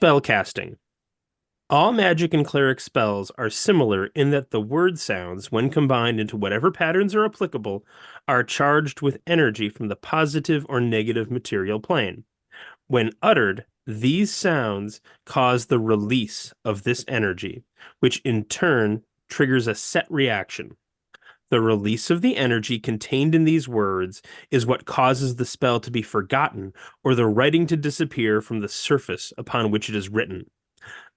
Spellcasting. All magic and cleric spells are similar in that the word sounds, when combined into whatever patterns are applicable, are charged with energy from the positive or negative material plane. When uttered, these sounds cause the release of this energy, which in turn triggers a set reaction. The release of the energy contained in these words is what causes the spell to be forgotten or the writing to disappear from the surface upon which it is written.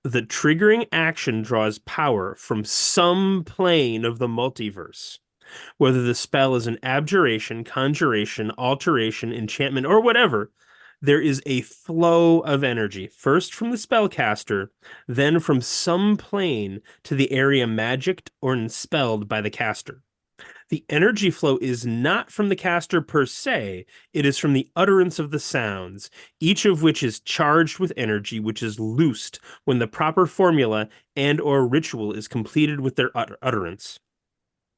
The triggering action draws power from some plane of the multiverse. Whether the spell is an abjuration, conjuration, alteration, enchantment, or whatever, there is a flow of energy, first from the spellcaster, then from some plane to the area magicked or enspelled by the caster. The energy flow is not from the caster per se, it is from the utterance of the sounds, each of which is charged with energy which is loosed when the proper formula and or ritual is completed with their utterance.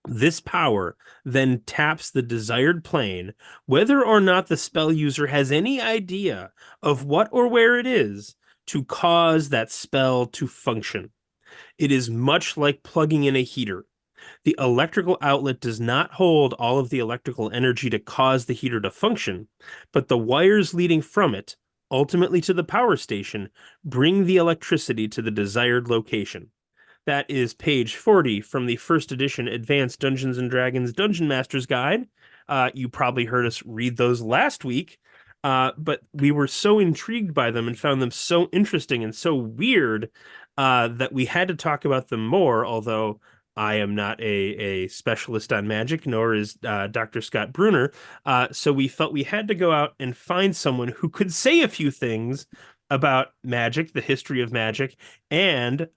This power then taps the desired plane, whether or not the spell user has any idea of what or where it is, to cause that spell to function. It is much like plugging in a heater. The electrical outlet does not hold all of the electrical energy to cause the heater to function, but the wires leading from it, ultimately to the power station, bring the electricity to the desired location. That is page 40 from the first edition Advanced Dungeons and Dragons Dungeon Master's Guide. You probably heard us read those last week, but we were so intrigued by them and found them so interesting and so weird that we had to talk about them more, although I am not a specialist on magic, nor is Dr. Scott Bruner. So we felt we had to go out and find someone who could say a few things about magic, the history of magic, and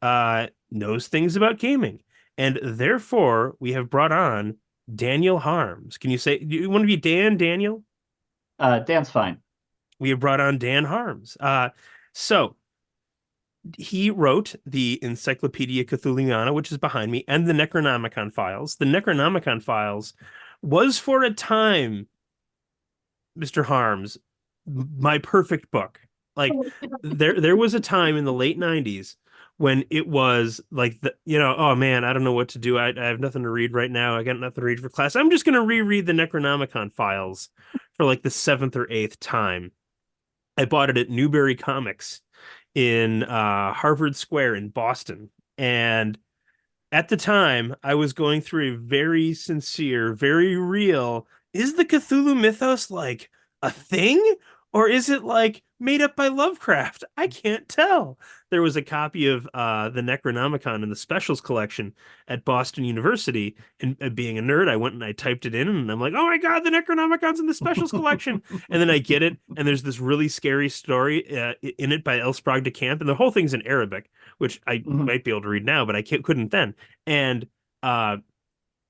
knows things about gaming. And therefore, we have brought on Daniel Harms. Can you say, do you want to be Daniel? Dan's fine. We have brought on Dan Harms. So he wrote the Encyclopedia Cthulhiana, which is behind me, and the Necronomicon Files. The Necronomicon Files was for a time, Mr. Harms, my perfect book. Like there was a time in the late 90s when it was like oh man, I don't know what to do. I have nothing to read right now. I got nothing to read for class. I'm just gonna reread the Necronomicon Files for like the seventh or eighth time. I bought it at Newbury Comics in Harvard Square in Boston. And at the time, I was going through a very sincere, very real, is the Cthulhu mythos like a thing? Or is it like made up by Lovecraft? I can't tell. There was a copy of the Necronomicon in the Specials collection at Boston University. And being a nerd, I went and I typed it in and I'm like, oh my God, the Necronomicon's in the Specials collection. And then I get it, and there's this really scary story in it by Elsprog de Camp. And the whole thing's in Arabic, which I Mhm. might be able to read now, but I couldn't then. And uh,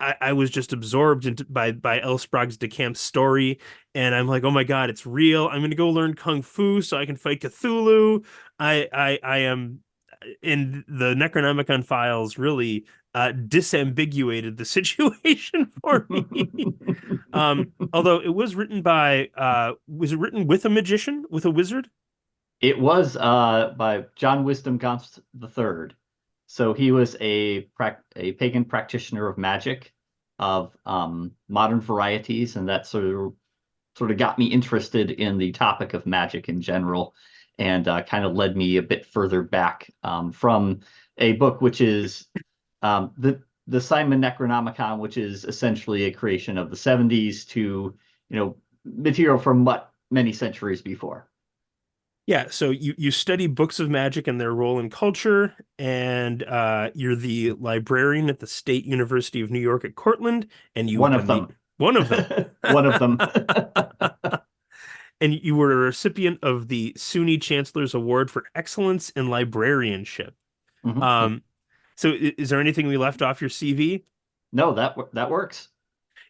I was just absorbed by L. Sprague's DeCamp's story, and I'm like, oh my God, it's real. I'm gonna go learn Kung Fu so I can fight Cthulhu. I am, and the Necronomicon Files really disambiguated the situation for me. Although it was written by, was it written with a magician, with a wizard? It was by John Wisdom Gaunt III. So he was a pagan practitioner of magic, of modern varieties, and that sort of got me interested in the topic of magic in general, and kind of led me a bit further back from a book which is the Simon Necronomicon, which is essentially a creation of the 70s to material from what many centuries before. Yeah, so you study books of magic and their role in culture, and you're the librarian at the State University of New York at Cortland, and you One of and the them. one of them. One of them. And you were a recipient of the SUNY Chancellor's Award for Excellence in Librarianship. Yep. Um, so is there anything we left off your CV? No, that works.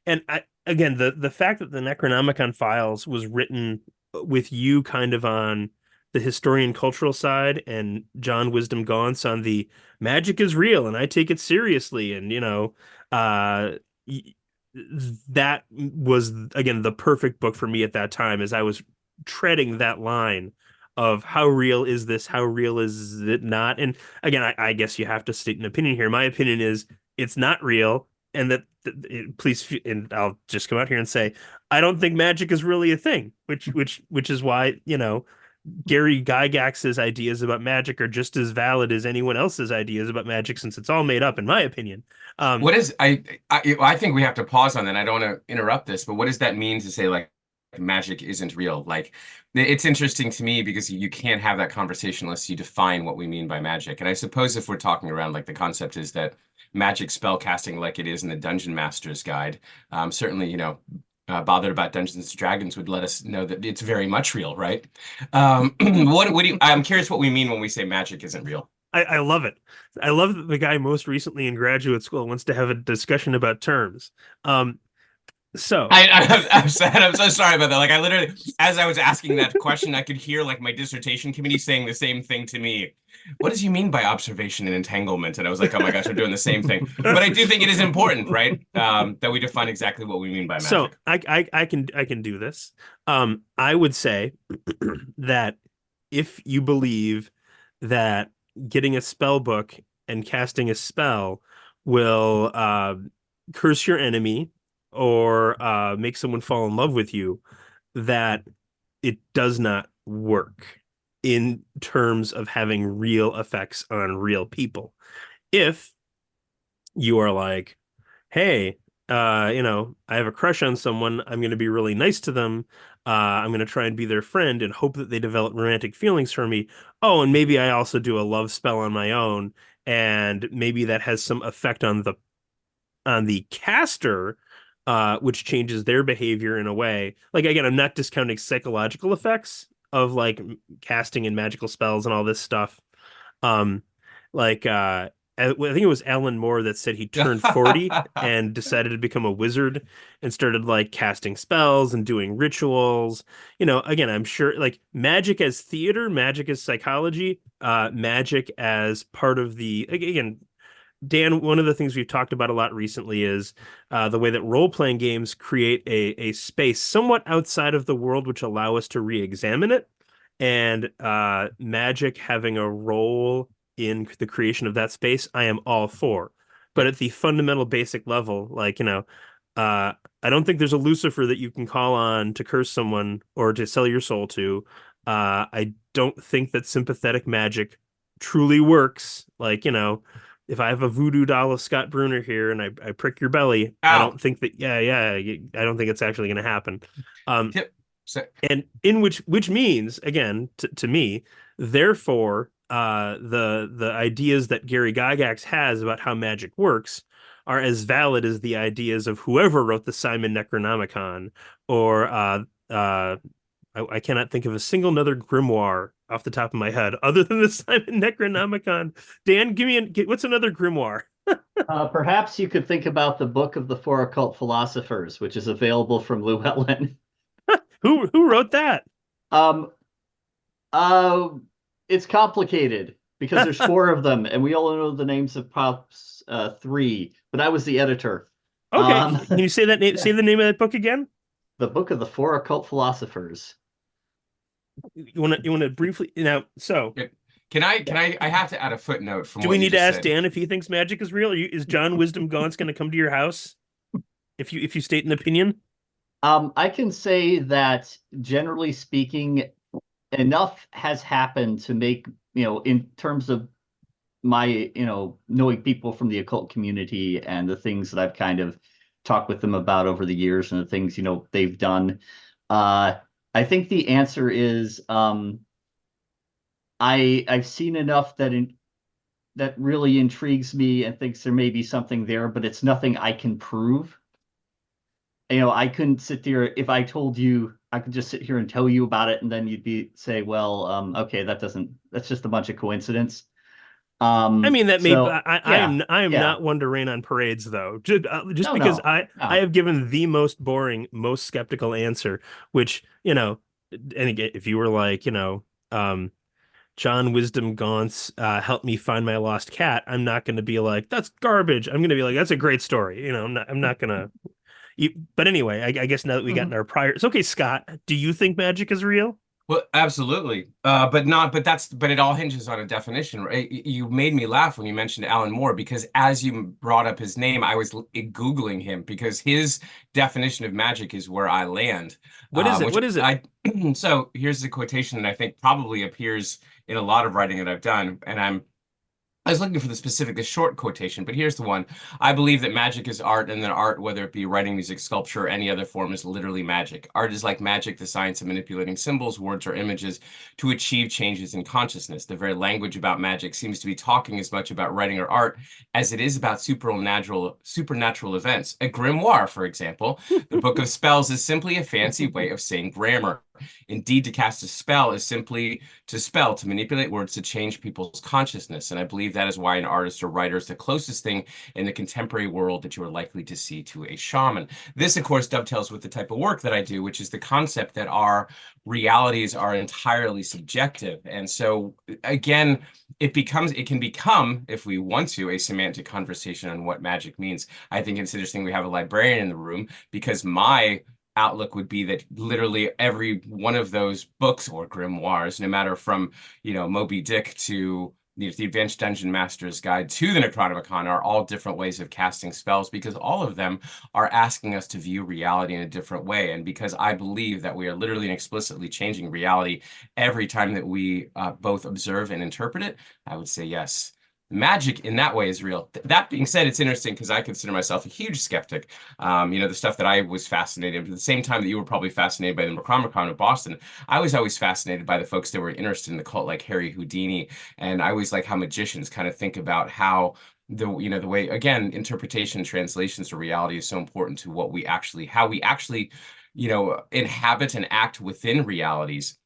And again, the fact that the Necronomicon Files was written with you kind of on the historian cultural side and John Wisdom Gaunts on the magic is real and I take it seriously, and uh that was again the perfect book for me at that time as I was treading that line of how real is this? How real is it not? And again, I guess you have to state an opinion here. My opinion is it's not real, and please, and I'll just come out here and say I don't think magic is really a thing, which is why, Gary Gygax's ideas about magic are just as valid as anyone else's ideas about magic, since it's all made up, in my opinion. Um, What is I think we have to pause on that. I don't want to interrupt this, but what does that mean to say like magic isn't real? Like it's interesting to me because you can't have that conversation unless you define what we mean by magic. And I suppose if we're talking around like the concept is that magic spell casting like it is in the Dungeon Master's Guide, certainly, bothered about Dungeons and Dragons would let us know that it's very much real, right? What do you, I'm curious what we mean when we say magic isn't real. I love it. I love that the guy most recently in graduate school wants to have a discussion about terms. Um, so I'm sad. I'm so sorry about that. Like I literally, as I was asking that question, I could hear like my dissertation committee saying the same thing to me. What does he mean by observation and entanglement? And I was like, oh my gosh, we're doing the same thing. But I do think it is important, right? That we define exactly what we mean by so magic. I can do this. I would say that if you believe that getting a spell book and casting a spell will curse your enemy or make someone fall in love with you, that it does not work in terms of having real effects on real people. If you are like, hey, I have a crush on someone. I'm going to be really nice to them. I'm going to try and be their friend and hope that they develop romantic feelings for me. Oh, and maybe I also do a love spell on my own, and maybe that has some effect on the caster, which changes their behavior in a way. Like again, I'm not discounting psychological effects of like casting and magical spells and all this stuff. Um, like I think it was Alan Moore that said he turned 40 and decided to become a wizard and started like casting spells and doing rituals. Again, I'm sure like magic as theater, magic as psychology, magic as part of the again, Dan, one of the things we've talked about a lot recently is the way that role-playing games create a space somewhat outside of the world, which allow us to re-examine it, and magic having a role in the creation of that space, I am all for. But at the fundamental basic level, like, I don't think there's a Lucifer that you can call on to curse someone or to sell your soul to. I don't think that sympathetic magic truly works. Like, if I have a voodoo doll of Scott Bruner here and I prick your belly, I Ow. don't think that, yeah, I don't think it's actually going to happen. Um, Tip. So, and in which means again to me, therefore, the ideas that Gary Gygax has about how magic works are as valid as the ideas of whoever wrote the Simon Necronomicon or I cannot think of a single another grimoire off the top of my head other than the Simon Necronomicon. Dan, what's another grimoire? Perhaps you could think about the Book of the Four Occult Philosophers, which is available from Llewellyn. Who wrote that? Um, uh, it's complicated because there's four of them, and we all know the names of Pops three. But I was the editor. Okay, Um, can you say that name? Say the name of that book again. the Book of the Four Occult Philosophers. You want to briefly now? So, I have to add a footnote from do we what you need to just ask said. Dan if he thinks magic is real? Is John Wisdom Gaunt's going to come to your house if you state an opinion? I can say that generally speaking, enough has happened to make, in terms of my, knowing people from the occult community and the things that I've kind of talked with them about over the years and the things, they've done. I think the answer is I've seen enough that really intrigues me and thinks there may be something there, but it's nothing I can prove. I couldn't sit there if I told you I could just sit here and tell you about it, and then you'd say, well, okay, that's just a bunch of coincidence. I mean, that may So yeah, I am yeah, not one to rain on parades though. Just no, because no, I no. have given the most boring, most skeptical answer, which, and again, if you were like, um, John Wisdom Gaunt's help me find my lost cat, I'm not going to be like that's garbage. I'm going to be like that's a great story. I'm not going to. But anyway, I guess now that we got in Mhm. our prior, it's okay, Scott. Do you think magic is real? Well, absolutely. But it all hinges on a definition, right? You made me laugh when you mentioned Alan Moore because as you brought up his name, I was Googling him because his definition of magic is where I land. What is it? Which What is it? I, so here's the quotation that I think probably appears in a lot of writing that I've done. I was looking for the short quotation, but here's the one. I believe that magic is art, and that art, whether it be writing, music, sculpture, or any other form, is literally magic. Art is like magic, the science of manipulating symbols, words, or images to achieve changes in consciousness. The very language about magic seems to be talking as much about writing or art as it is about supernatural events. A grimoire, for example, the book of spells is simply a fancy way of saying grammar. Indeed, to cast a spell is simply to manipulate words to change people's consciousness. And I believe that is why an artist or writer is the closest thing in the contemporary world that you are likely to see to a shaman. This, of course, dovetails with the type of work that I do, which is the concept that our realities are entirely subjective. And so, again, it can become, if we want to, a semantic conversation on what magic means. I think it's interesting we have a librarian in the room because my outlook would be that literally every one of those books or grimoires, no matter from, Moby Dick to the Advanced Dungeon Master's Guide to the Necronomicon, are all different ways of casting spells because all of them are asking us to view reality in a different way. And because I believe that we are literally and explicitly changing reality every time that we both observe and interpret it, I would say yes. Magic in that way is real. That being said, it's interesting because I consider myself a huge skeptic. The stuff that I was fascinated at the same time that you were probably fascinated by the Necronomicon of Boston, I was always fascinated by the folks that were interested in the cult, like Harry Houdini, and I always like how magicians kind of think about how the way, again, interpretation, translations to reality is so important to how we actually, inhabit and act within realities.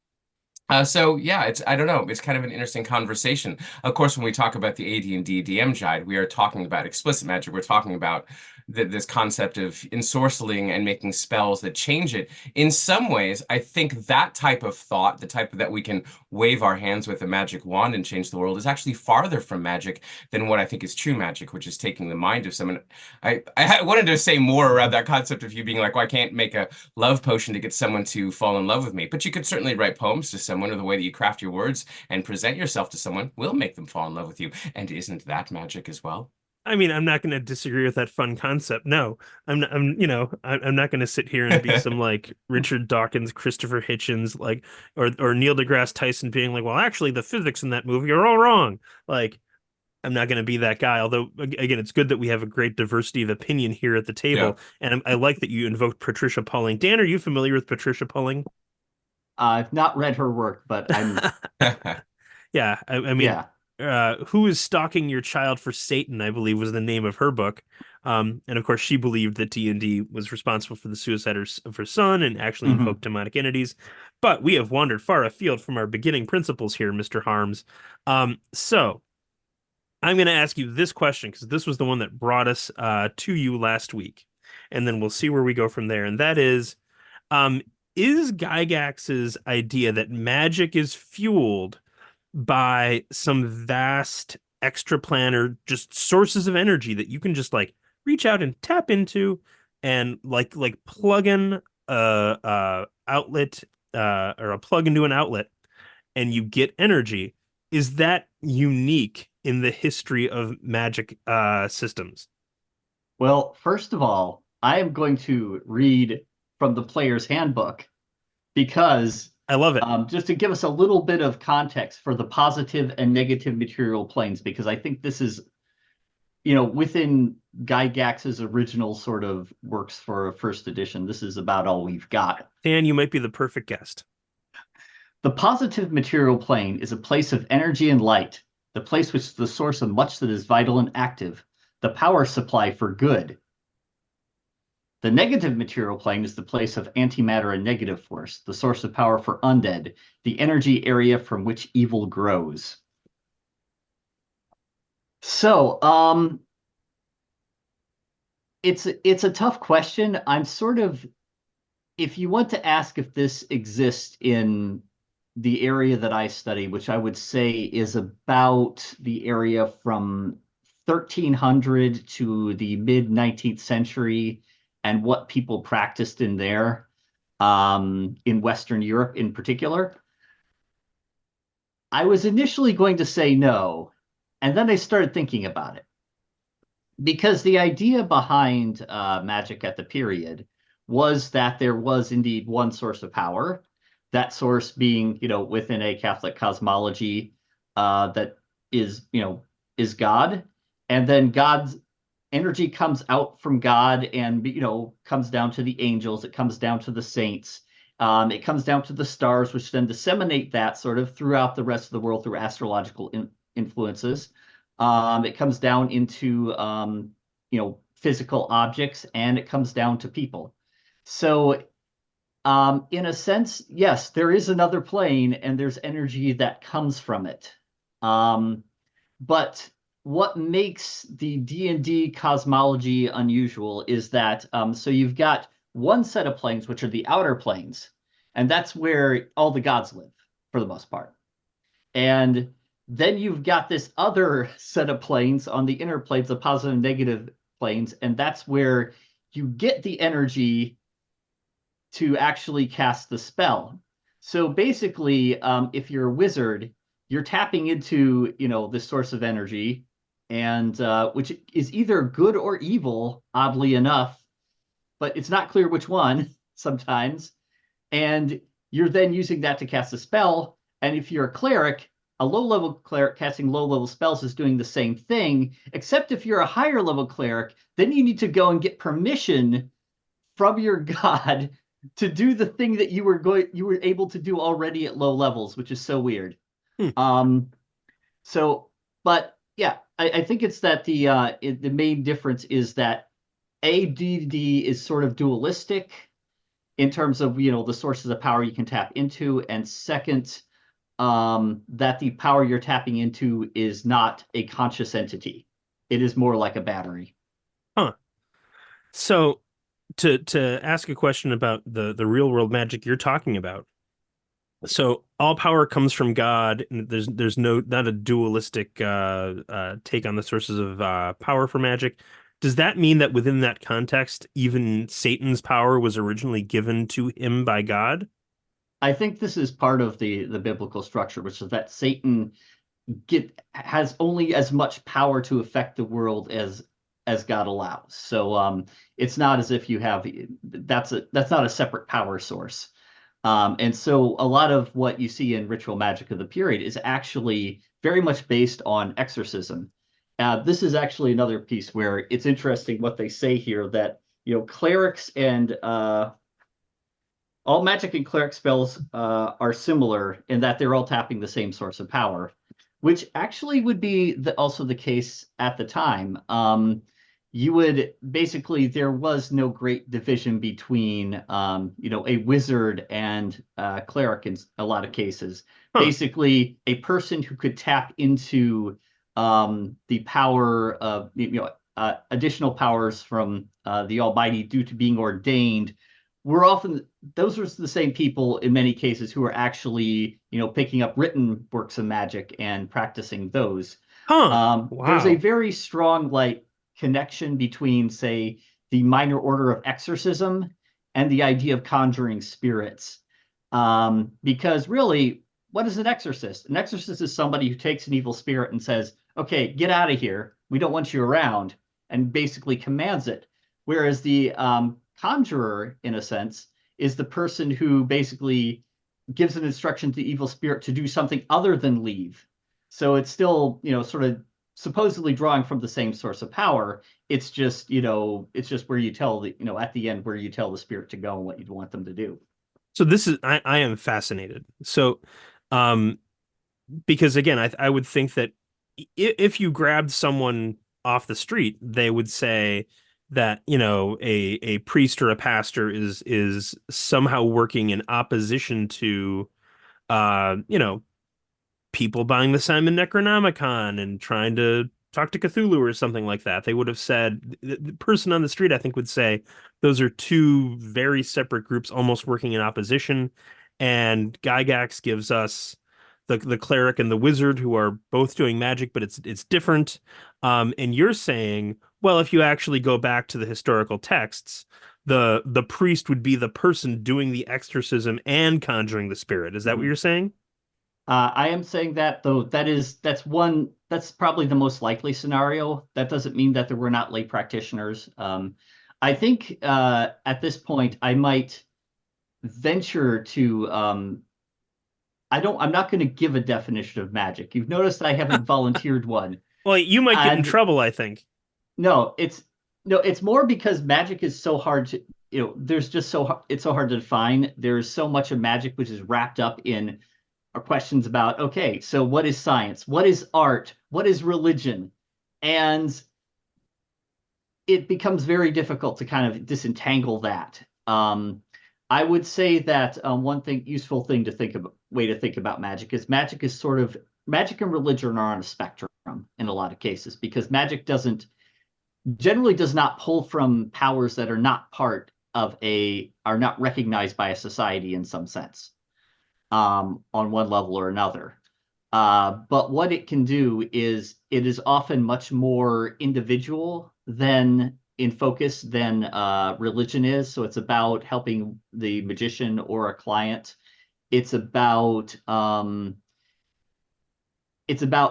So yeah, I don't know. It's kind of an interesting conversation. Of course, when we talk about the AD&D DM guide, we are talking about explicit magic. We're talking about this concept of ensorceling and making spells that change it. In some ways, I think that type of thought, the type that we can wave our hands with a magic wand and change the world, is actually farther from magic than what I think is true magic, which is taking the mind of someone. I wanted to say more around that concept of you being like, well, I can't make a love potion to get someone to fall in love with me, but you could certainly write poems to someone, or the way that you craft your words and present yourself to someone will make them fall in love with you. And isn't that magic as well? I mean, I'm not going to disagree with that fun concept. No, I'm not going to sit here and be some like Richard Dawkins, Christopher Hitchens, like, or Neil deGrasse Tyson being like, well, actually, the physics in that movie are all wrong. Like, I'm not going to be that guy. Although, again, it's good that we have a great diversity of opinion here at the Yeah. table. And I like that you invoked Patricia Pulling. Dan, are you familiar with Patricia Pulling? I've not read her work, but I'm Yeah, I mean, yeah. Who is Stalking Your Child for Satan, I believe was the name of her book. And of course, she believed that D&D was responsible for the suicide of her son and actually Mhm. invoked demonic entities. But we have wandered far afield from our beginning principles here, Mr. Harms. So I'm going to ask you this question because this was the one that brought us to you last week. And then we'll see where we go from there. And that um, is Gygax's idea that magic is fueled by some vast extra planar just sources of energy that you can just like reach out and tap into and like plug in a outlet or a plug into an outlet and you get energy. Is that unique in the history of magic systems? Well, first of all, I am going to read from the player's handbook because I love it. just to give us a little bit of context for the positive and negative material planes, because I think this is, within Gygax's original sort of works for a first edition, this is about all we've got. Dan, you might be the perfect guest. The positive material plane is a place of energy and light, the place which is the source of much that is vital and active, the power supply for good. The negative material plane is the place of antimatter and negative force, the source of power for undead, the energy area from which evil grows. So, it's a tough question. I'm sort of, if you want to ask if this exists in the area that I study, which I would say is about the area from 1300 to the mid 19th century, and what people practiced in there, in Western Europe in particular. I was initially going to say no, and then I started thinking about it. Because the idea behind magic at the period was that there was indeed one source of power, that source being, within a Catholic cosmology that is God, and then God's energy comes out from God and comes down to the angels, it comes down to the saints, it comes down to the stars, which then disseminate that sort of throughout the rest of the world through astrological influences. It comes down into physical objects, and it comes down to people. So in a sense, yes, there is another plane, and there's energy that comes from it. But what makes the D&D cosmology unusual is that so you've got one set of planes, which are the outer planes, and that's where all the gods live for the most part. And then you've got this other set of planes on the inner planes, the positive and negative planes, and that's where you get the energy to actually cast the spell. So basically, if you're a wizard, you're tapping into, this source of energy, and which is either good or evil, oddly enough, but it's not clear which one sometimes. And you're then using that to cast a spell. And if you're a cleric, a low-level cleric casting low-level spells is doing the same thing, except if you're a higher-level cleric, then you need to go and get permission from your god to do the thing that you were able to do already at low levels, which is so weird. Hmm. But yeah, I think it's that the main difference is that AD&D is sort of dualistic in terms of the sources of power you can tap into, and second, that the power you're tapping into is not a conscious entity. It is more like a battery. Huh. So to ask a question about the real world magic you're talking about. So all power comes from God, and there's not a dualistic take on the sources of power for magic. Does that mean that within that context, even Satan's power was originally given to him by God? I think this is part of the biblical structure, which is that Satan has only as much power to affect the world as God allows. So it's not as if you have that's not a separate power source. And so a lot of what you see in ritual magic of the period is actually very much based on exorcism. This is actually another piece where it's interesting what they say here, that clerics and all magic and cleric spells are similar in that they're all tapping the same source of power, which actually would be also the case at the time. You would basically, there was no great division between, a wizard and cleric in a lot of cases. Huh. Basically, a person who could tap into the power of, additional powers from the Almighty due to being ordained those are the same people in many cases who are actually, picking up written works of magic and practicing those. Huh. There's a Wow. very strong connection between, say, the minor order of exorcism and the idea of conjuring spirits. Because really, what is an exorcist? An exorcist is somebody who takes an evil spirit and says, okay, get out of here. We don't want you around, and basically commands it. Whereas the conjurer, in a sense, is the person who basically gives an instruction to the evil spirit to do something other than leave. So it's still, sort of supposedly drawing from the same source of power. It's just, it's just where you tell at the end where you tell the spirit to go and what you'd want them to do. So I am fascinated. So um because again, I would think that if you grabbed someone off the street, they would say that, a priest or a pastor is somehow working in opposition to people buying the Simon Necronomicon and trying to talk to Cthulhu or something like that. They would have said, the person on the street, I think, would say those are two very separate groups almost working in opposition. And Gygax gives us the cleric and the wizard who are both doing magic, but it's different. And you're saying, well, if you actually go back to the historical texts, the priest would be the person doing the exorcism and conjuring the spirit. Is that what Mhm. you're saying? I am saying that though that's probably the most likely scenario. That doesn't mean that there were not lay practitioners. I think at this point I might venture to I'm not going to give a definition of magic. You've noticed I haven't volunteered one. Well, you might get in And trouble, I think. no, it's more because magic is so hard to, there's just it's so hard to define. There's so much of magic which is wrapped up in questions about, okay, so what is science? What is art? What is religion? And it becomes very difficult to kind of disentangle that. I would say that useful thing to think about, way to think about magic is magic and religion are on a spectrum in a lot of cases, because magic generally does not pull from powers that are not recognized by a society in some sense, on one level or another. But what it can do is it is often much more individual than in focus than religion is. So it's about helping the magician or a client. It's about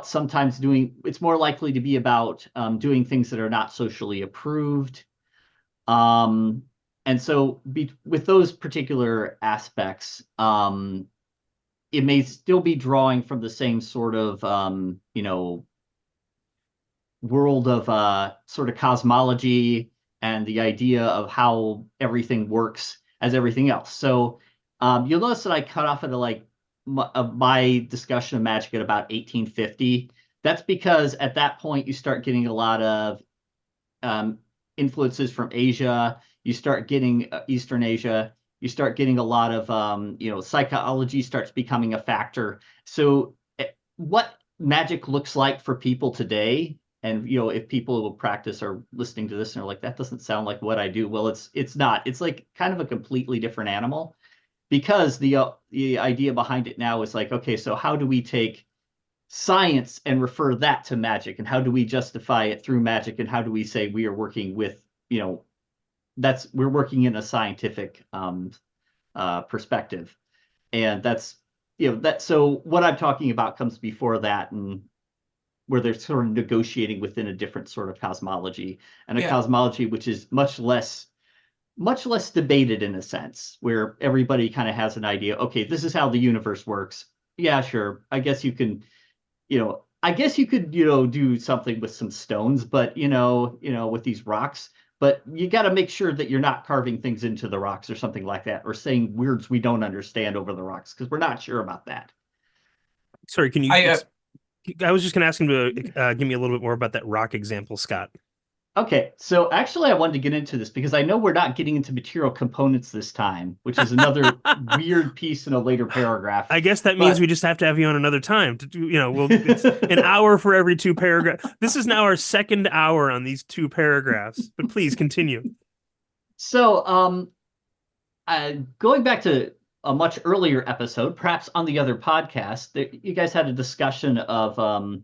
sometimes it's more likely to be about doing things that are not socially approved. And so with those particular aspects, it may still be drawing from the same sort of, world of sort of cosmology and the idea of how everything works as everything else. So you'll notice that I cut off at my discussion of magic at about 1850. That's because at that point you start getting a lot of influences from Asia. You start getting Eastern Asia. You start getting a lot of, psychology starts becoming a factor. So what magic looks like for people today, and, if people who practice are listening to this and are like, that doesn't sound like what I do. Well, it's not. It's like kind of a completely different animal, because the idea behind it now is like, okay, so how do we take science and refer that to magic, and how do we justify it through magic, and how do we say we are working with, we're working in a scientific perspective, and so what I'm talking about comes before that, and where they're sort of negotiating within a different sort of cosmology, and a Yeah. cosmology which is much less debated in a sense, where everybody kind of has an idea. Okay, this is how the universe works. Yeah, sure. I guess you could, do something with some stones, but with these rocks, but you got to make sure that you're not carving things into the rocks or something like that, or saying words we don't understand over the rocks, because we're not sure about that. Sorry, can you? I I was just going to ask him to give me a little bit more about that rock example, Scott. Okay, so actually I wanted to get into this because I know we're not getting into material components this time, which is another weird piece in a later paragraph. I guess that means we But just have to have you on another time to do, it's an hour for every two paragraphs. This is now our second hour on these two paragraphs, but please continue. so going back to a much earlier episode, perhaps on the other podcast, you guys had a discussion of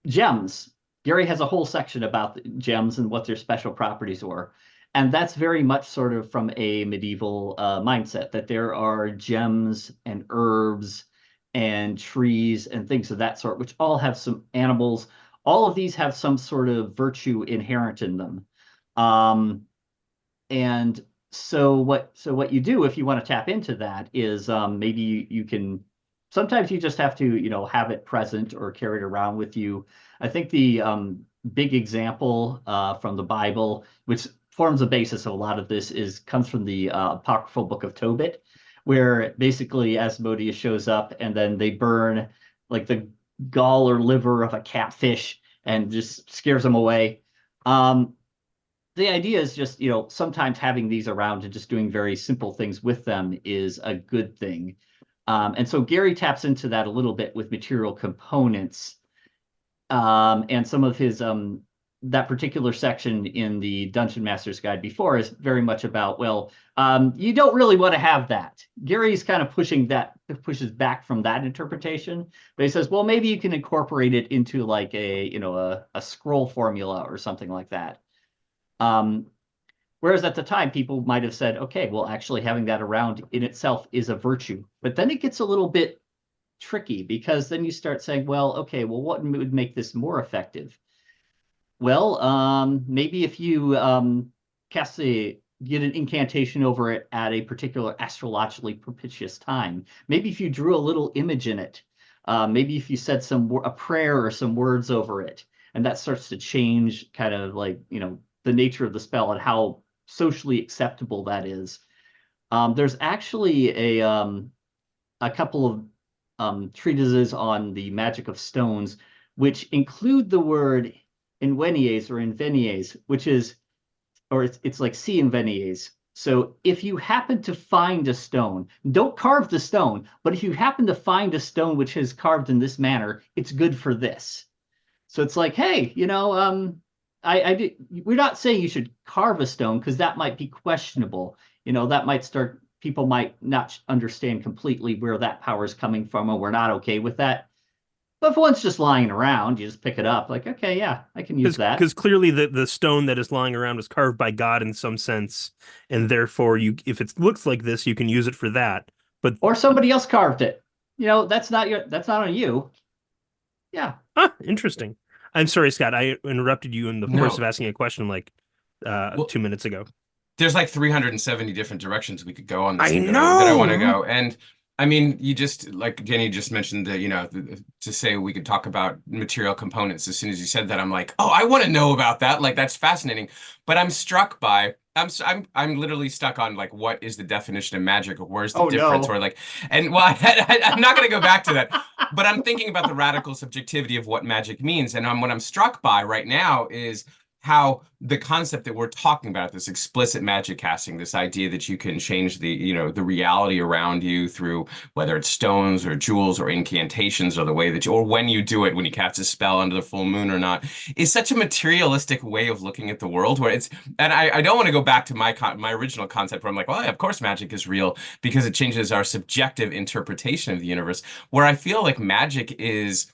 gems. Gary has a whole section about the gems and what their special properties were. And that's very much sort of from a medieval mindset, that there are gems and herbs and trees and things of that sort, which all have some animals. All of these have some sort of virtue inherent in them. And so what you do if you want to tap into that is maybe you can, sometimes you just have to, have it present or carry it around with you. I think the big example from the Bible, which forms the basis of a lot of this, comes from the apocryphal book of Tobit, where basically Asmodeus shows up and then they burn like the gall or liver of a catfish and just scares them away. The idea is just, sometimes having these around and just doing very simple things with them is a good thing. And so Gary taps into that a little bit with material components. And some of his, that particular section in the Dungeon Master's Guide before is very much about, well, you don't really want to have that. Gary's kind of pushes back from that interpretation, but he says, well, maybe you can incorporate it into like a scroll formula or something like that. Whereas at the time, people might have said, okay, well, actually having that around in itself is a virtue. But then it gets a little bit tricky, because then you start saying, well, okay, well, what would make this more effective? Well, maybe if you get an incantation over it at a particular astrologically propitious time. Maybe if you drew a little image in it. Maybe if you said a prayer or some words over it, and that starts to change kind of like, the nature of the spell and how socially acceptable that is. There's actually a couple of treatises on the magic of stones, which include the word invenies or invenies, which is, or it's like see invenies. So if you happen to find a stone, don't carve the stone, but if you happen to find a stone which is carved in this manner, it's good for this. So it's like, hey, we're not saying you should carve a stone, because that might be questionable. That might start, people might not understand completely where that power is coming from, and we're not okay with that. But if one's just lying around, you just pick it up, like, okay, yeah, I can use that. Because clearly the stone that is lying around was carved by God in some sense, and therefore if it looks like this, you can use it for that. But or somebody else carved it. That's not on you. Yeah. Interesting. I'm sorry, Scott. I interrupted you in the course of asking a question like Well, 2 minutes ago. There's like 370 different directions we could go on this I thing that I want to go. And I mean, you just, like Jenny just mentioned that, to say we could talk about material components. As soon as you said that, I'm like, oh, I want to know about that. Like, that's fascinating. But I'm struck by, I'm literally stuck on like, what is the definition of magic, or where's the difference? No. Or like, and well, I'm not going to go back to that, but I'm thinking about the radical subjectivity of what magic means. And what I'm struck by right now is how the concept that we're talking about, this explicit magic casting, this idea that you can change the reality around you through whether it's stones or jewels or incantations, or the way that or when you do it, when you cast a spell under the full moon or not, is such a materialistic way of looking at the world, where and I don't want to go back to my original concept where I'm like, well, of course magic is real because it changes our subjective interpretation of the universe, where I feel like magic is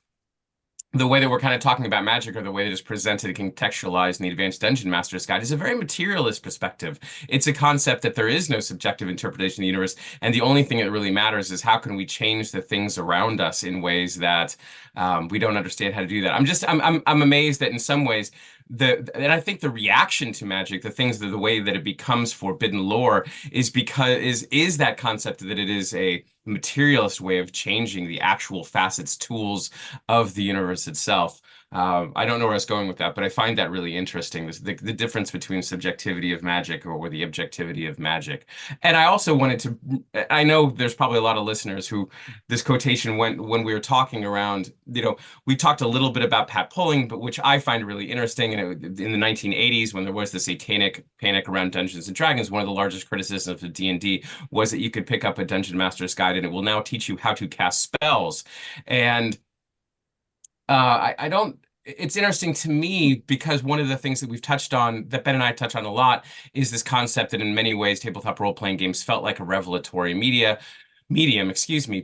the way that we're kind of talking about magic, or the way that it's presented and contextualized in the Advanced Dungeon Master's Guide, is a very materialist perspective. It's a concept that there is no subjective interpretation of the universe, and the only thing that really matters is how can we change the things around us in ways that we don't understand how to do that. I'm amazed that in some ways, and I think the reaction to magic, the way that it becomes forbidden lore, is because is that concept that it is a materialist way of changing the actual facets, tools of the universe itself. I don't know where I was going with that, but I find that really interesting, the difference between subjectivity of magic or the objectivity of magic. And I also wanted to, I know there's probably a lot of listeners who this quotation went when we were talking around, we talked a little bit about Pat Pulling, but which I find really interesting. And in the 1980s, when there was the satanic panic around Dungeons and Dragons, one of the largest criticisms of D&D was that you could pick up a Dungeon Master's Guide and it will now teach you how to cast spells. And it's interesting to me because one of the things that we've touched on, that Ben and I touch on a lot, is this concept that in many ways tabletop role-playing games felt like a revelatory medium,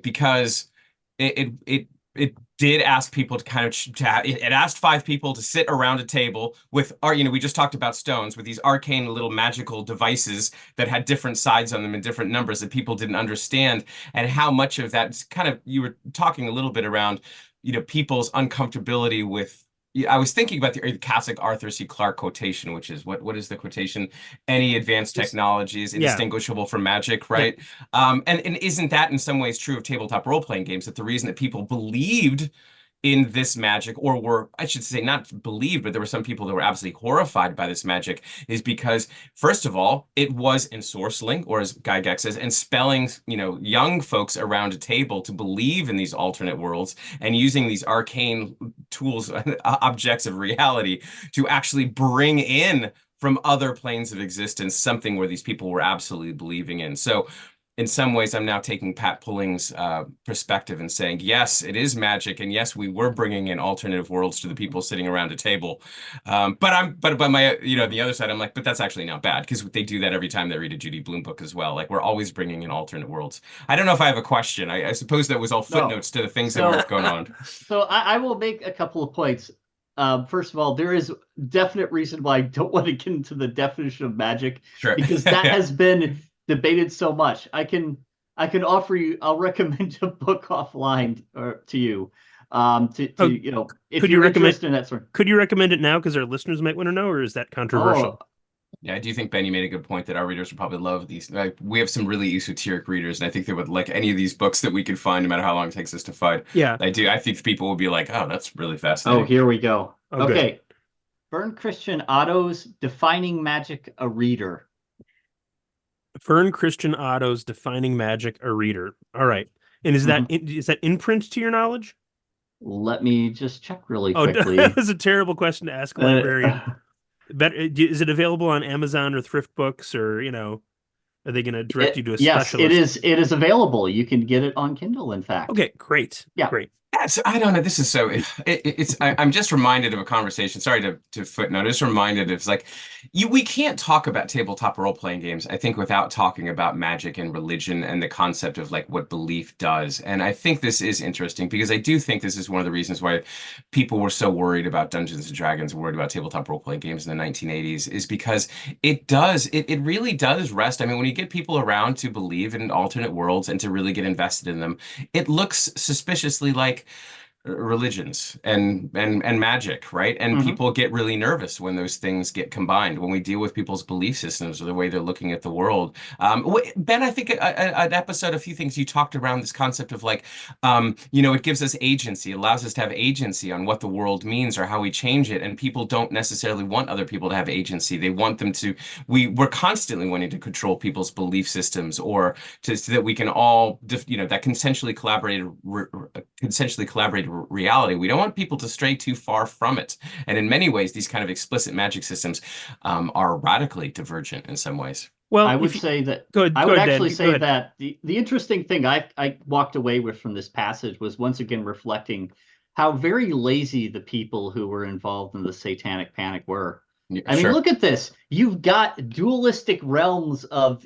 because it did ask people to kind of it asked 5 people to sit around a table with we just talked about stones, with these arcane little magical devices that had different sides on them and different numbers that people didn't understand, and how much of that kind of, you were talking a little bit around people's uncomfortability with. I was thinking about the classic Arthur C. Clarke quotation, which is what is the quotation? Any advanced technology is indistinguishable from magic, right? Yeah. And isn't that in some ways true of tabletop role-playing games, that the reason that people believed in this magic, or were, I should say, not believed, but there were some people that were absolutely horrified by this magic, is because, first of all, it was ensorceling, or as Gygax says, enspelling, young folks around a table to believe in these alternate worlds, and using these arcane tools, objects of reality, to actually bring in from other planes of existence something where these people were absolutely believing in. So in some ways, I'm now taking Pat Pulling's perspective and saying, yes, it is magic, and yes, we were bringing in alternative worlds to the people sitting around a table. But my, the other side, I'm like, but that's actually not bad, because they do that every time they read a Judy Blume book as well. Like, we're always bringing in alternate worlds. I don't know if I have a question. I suppose that was all footnotes to the things that were going on. So I will make a couple of points. first of all, there is definite reason why I don't want to get into the definition of magic Sure. because that has been debated so much. Offer you. I'll recommend a book offline to you. Oh, You know, if could you you're recommend interested in that sort. could you recommend it now because our listeners might want to know, or is that Oh, controversial? Yeah, I do think Benny made a good point that our readers would probably love these. Like, we have some really esoteric readers, and I think they would like any of these books that we could find, no matter how long it takes us to find. Yeah. I do. I think people will be like, "Oh, that's really oh, fascinating." here we go. Oh, good. Okay, Vern Christian Otto's Defining Magic: A Reader. Fern Christian Otto's Defining Magic, a Reader. All right. And is that is that in print to your knowledge? Let me just check really Oh, quickly. that was a terrible question to ask a librarian. Is it available on Amazon or Thrift Books, or are they going to direct you to a Yes, it specialist? is. It is available. You can get it on Kindle, in fact. Okay, great. Yeah. Great. Yeah, so I don't know. This is so. I'm just reminded of a conversation. Sorry to footnote. I'm just reminded of like, we can't talk about tabletop role playing games, I think, without talking about magic and religion and the concept of like what belief does. And I think this is interesting because I do think this is one of the reasons why people were so worried about Dungeons and Dragons, worried about tabletop role playing games in the 1980s, is because it really does rest. I mean, when you get people around to believe in alternate worlds and to really get invested in them, it looks suspiciously like religions and magic, right? And people get really nervous when those things get combined, when we deal with people's belief systems or the way they're looking at the world. Ben, I think an episode, a few things you talked around this concept of like, it gives us agency, it allows us to have agency on what the world means or how we change it. And people don't necessarily want other people to have agency. They want them to, we're constantly wanting to control people's belief systems or so that we can all, that consensually collaborated reality. We don't want people to stray too far from it. And in many ways, these kind of explicit magic systems are radically divergent in some ways. Well, I would say that go ahead, I would actually Dan, say that the interesting thing I walked away with from this passage was once again reflecting how very lazy the people who were involved in the Satanic Panic were. Yeah, I mean, sure. look at this. You've got dualistic realms of,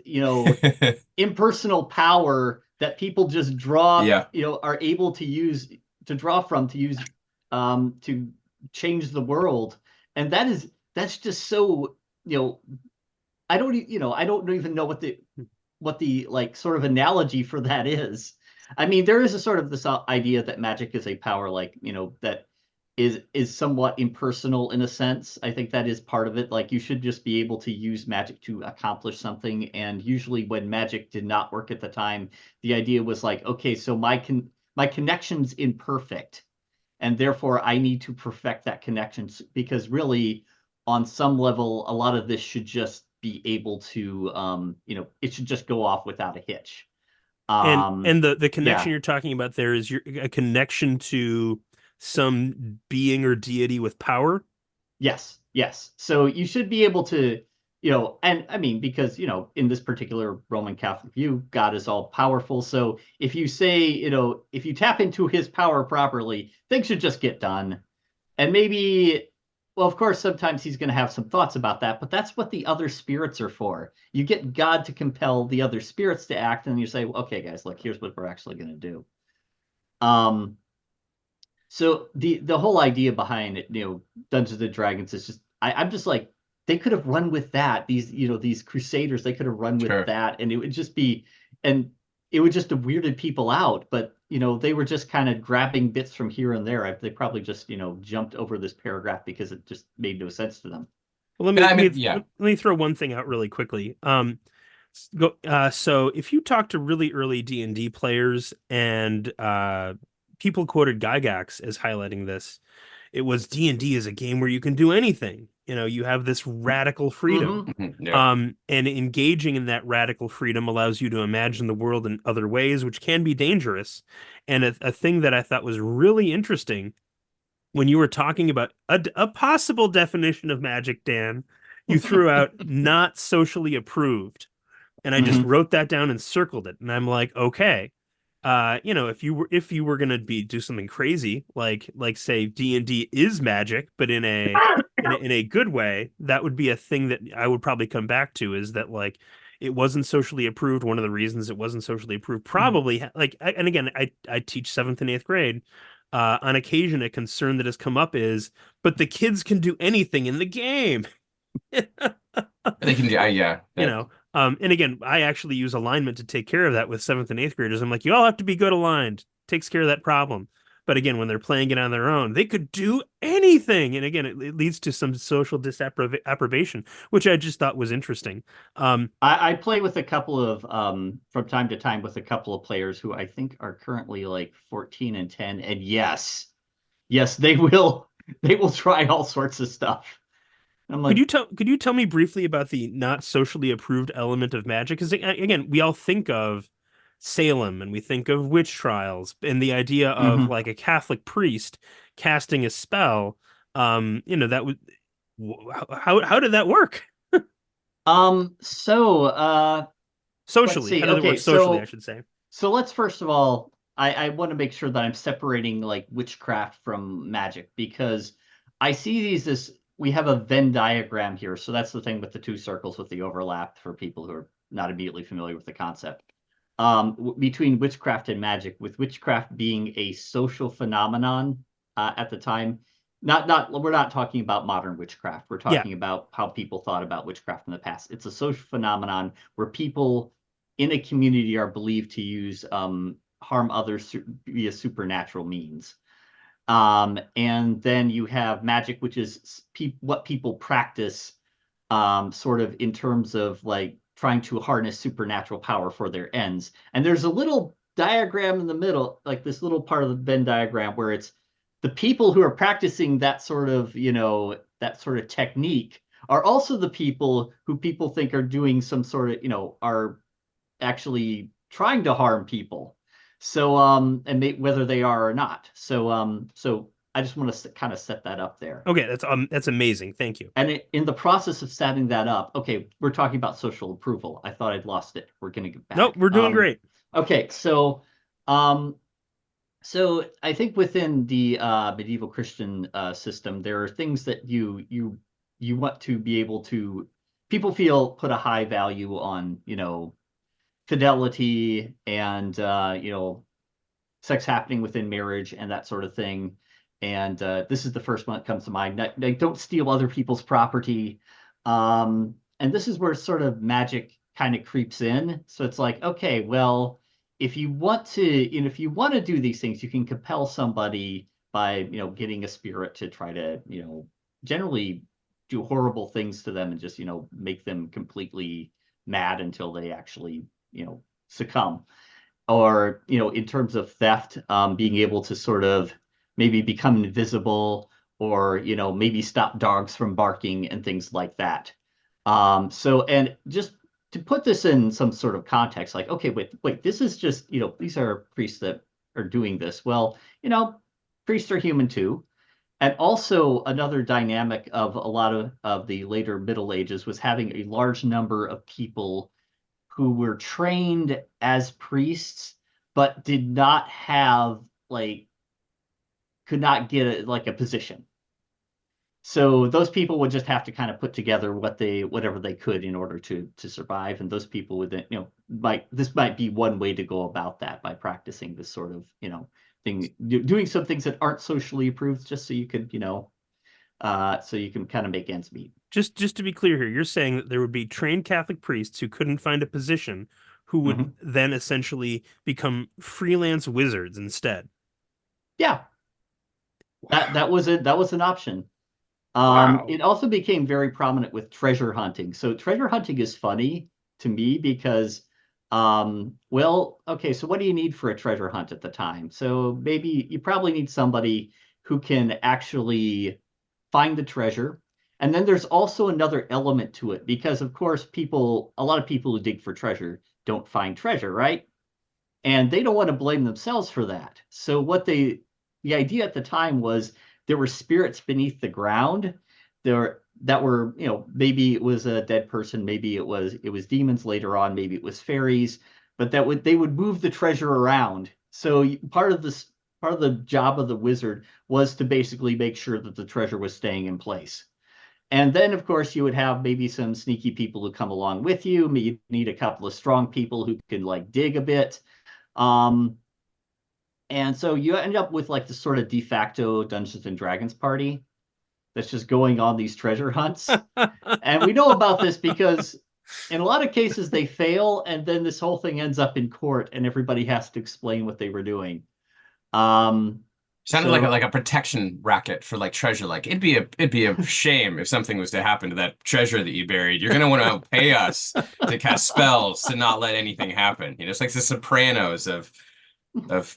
impersonal power that people just draw, Yeah. Are able to use to draw from to use to change the world. And that's just so, I don't even know what the like sort of analogy for that is. I mean, there is a sort of this idea that magic is a power like, that is somewhat impersonal in a sense. I think that is part of it. Like you should just be able to use magic to accomplish something. And usually when magic did not work at the time, the idea was like, okay, so my connection's imperfect, and therefore I need to perfect that connection because really on some level, a lot of this should just be able to, it should just go off without a hitch. and the connection Yeah. you're talking about there is a connection to some being or deity with power. Yes. So you should be able to, and I mean, because, in this particular Roman Catholic view, God is all powerful. So if you say, if you tap into his power properly, things should just get done. And maybe, well, of course, sometimes he's going to have some thoughts about that, but that's what the other spirits are for. You get God to compel the other spirits to act, and you say, okay, guys, look, here's what we're actually going to do. So the whole idea behind it, Dungeons and Dragons is just I'm just like they could have run with that. These crusaders, they could have run with that, and it would just have weirded people out. But they were just kind of grabbing bits from here and there. They probably just jumped over this paragraph because it just made no sense to them. Well, let me throw one thing out really quickly. So if you talk to really early D&D players and people quoted Gygax as highlighting this. It was D&D is a game where you can do anything. You have this radical freedom. And engaging in that radical freedom allows you to imagine the world in other ways, which can be dangerous. And a thing that I thought was really interesting when you were talking about a possible definition of magic, Dan, you threw out not socially approved. And I just wrote that down and circled it. And I'm like, okay. If you were gonna do something crazy, like say D&D is magic, but in a good way, that would be a thing that I would probably come back to, is that like it wasn't socially approved. One of the reasons it wasn't socially approved, probably and again, I teach 7th and 8th grade. On occasion, a concern that has come up is, but the kids can do anything in the game. They can do, yeah, You that, know, and again, I actually use alignment to take care of that with seventh and eighth graders. I'm like, you all have to be good aligned. Takes care of that problem. But again, when they're playing it on their own, they could do anything. And again, it leads to some social disapprobation, which I just thought was interesting. I play with a couple of from time to time with a couple of players who I think are currently like 14 and 10, and yes, they will try all sorts of stuff. I'm like, Could you tell me briefly about the not socially approved element of magic? Because again, we all think of Salem and we think of witch trials and the idea of mhm. like a Catholic priest casting a spell. That would how did that work So let's socially? see. How did it Okay, work socially, I so should say? so let's first of all, I want to make sure that I'm separating like witchcraft from magic, because I see these as we have a Venn diagram here. So that's the thing with the two circles with the overlap for people who are not immediately familiar with the concept. Between witchcraft and magic, with witchcraft being a social phenomenon at the time. Not we're not talking about modern witchcraft. We're Yeah, talking about how people thought about witchcraft in the past. It's a social phenomenon where people in a community are believed to use harm others via supernatural means. And then you have magic, which is what people practice, sort of in terms of like trying to harness supernatural power for their ends. And there's a little diagram in the middle, like this little part of the Venn diagram, where it's the people who are practicing that sort of, that sort of technique are also the people who people think are doing some sort of, are actually trying to harm people. So and whether they are or not. So I just want to kind of set that up there. okay, that's amazing. Thank you. And in the process of setting that up, okay, we're talking about social approval. I thought I'd lost it. We're gonna get Nope, back. we're doing great. Okay, um, so I think within the medieval Christian system, there are things that you want to be able to. People feel put a high value on, fidelity and sex happening within marriage and that sort of thing. And this is the first one that comes to mind. Don't steal other people's property. And this is where sort of magic kind of creeps in. So it's like, okay, well, if you want to, if you want to do these things, you can compel somebody by, getting a spirit to try to, generally do horrible things to them and just, make them completely mad until they actually, succumb. Or, in terms of theft, being able to sort of maybe become invisible, or, maybe stop dogs from barking and things like that. And just to put this in some sort of context, like, okay, wait, this is just, these are priests that are doing this. Well, priests are human too. And also another dynamic of a lot of the later Middle Ages was having a large number of people who were trained as priests, but did not have like could not get a position. So those people would just have to kind of put together whatever they could in order to survive. And those people would then, this might be one way to go about that, by practicing this sort of, thing, doing some things that aren't socially approved, just so you could, so you can kind of make ends meet. Just to be clear here, you're saying that there would be trained Catholic priests who couldn't find a position who would Mhm. then essentially become freelance wizards instead. Yeah, that was it. That was an option. Wow. It also became very prominent with treasure hunting. So treasure hunting is funny to me because, well, okay, so what do you need for a treasure hunt at the time? So maybe you probably need somebody who can actually find the treasure. And then there's also another element to it, because of course a lot of people who dig for treasure don't find treasure, right? And they don't want to blame themselves for that. So the idea at the time was there were spirits beneath the ground there that were, maybe it was a dead person, maybe it was demons later on, maybe it was fairies, but they would move the treasure around. So part of the job of the wizard was to basically make sure that the treasure was staying in place. And then, of course, you would have maybe some sneaky people who come along with you. You need a couple of strong people who can like dig a bit. Um, And so you end up with like this sort of de facto Dungeons and Dragons party that's just going on these treasure hunts. And we know about this because in a lot of cases they fail, and then this whole thing ends up in court, and everybody has to explain what they were doing. Sounded like a protection racket for like treasure. Like it'd be a shame if something was to happen to that treasure that you buried. You're gonna want to pay us to cast spells to not let anything happen. You know, it's like the Sopranos of